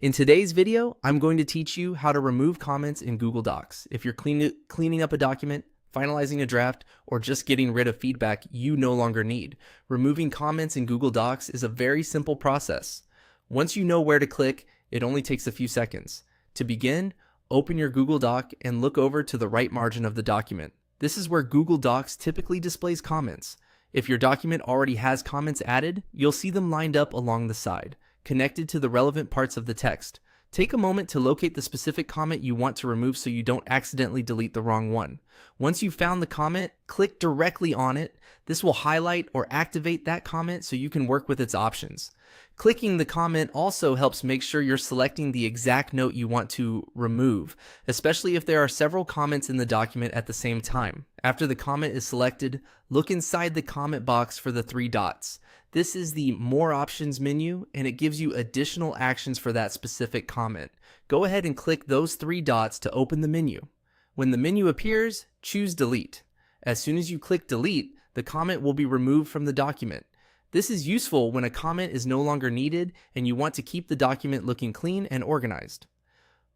In today's video, I'm going to teach you how to remove comments in Google Docs. If you're cleaning up a document, finalizing a draft, or just getting rid of feedback you no longer need, removing comments in Google Docs is a very simple process. Once you know where to click, it only takes a few seconds. To begin, open your Google Doc and look over to the right margin of the document. This is where Google Docs typically displays comments. If your document already has comments added, you'll see them lined up along the side, connected to the relevant parts of the text. Take a moment to locate the specific comment you want to remove so you don't accidentally delete the wrong one. Once you've found the comment, click directly on it. This will highlight or activate that comment so you can work with its options. Clicking the comment also helps make sure you're selecting the exact note you want to remove, especially if there are several comments in the document at the same time. After the comment is selected, look inside the comment box for the three dots. This is the More Options menu, and it gives you additional actions for that specific comment. Go ahead and click those three dots to open the menu. When the menu appears, choose Delete. As soon as you click Delete, the comment will be removed from the document. This is useful when a comment is no longer needed and you want to keep the document looking clean and organized.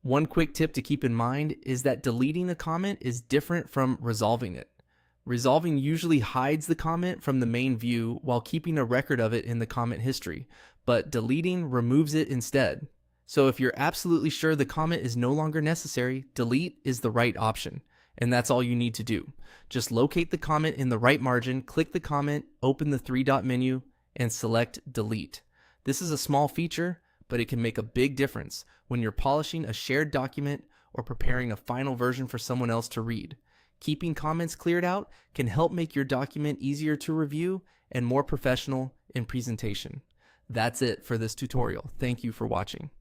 One quick tip to keep in mind is that deleting a comment is different from resolving it. Resolving usually hides the comment from the main view while keeping a record of it in the comment history, but deleting removes it instead. So if you're absolutely sure the comment is no longer necessary, delete is the right option, and that's all you need to do. Just locate the comment in the right margin, click the comment, open the three-dot menu, and select Delete. This is a small feature, but it can make a big difference when you're polishing a shared document or preparing a final version for someone else to read. Keeping comments cleared out can help make your document easier to review and more professional in presentation. That's it for this tutorial. Thank you for watching.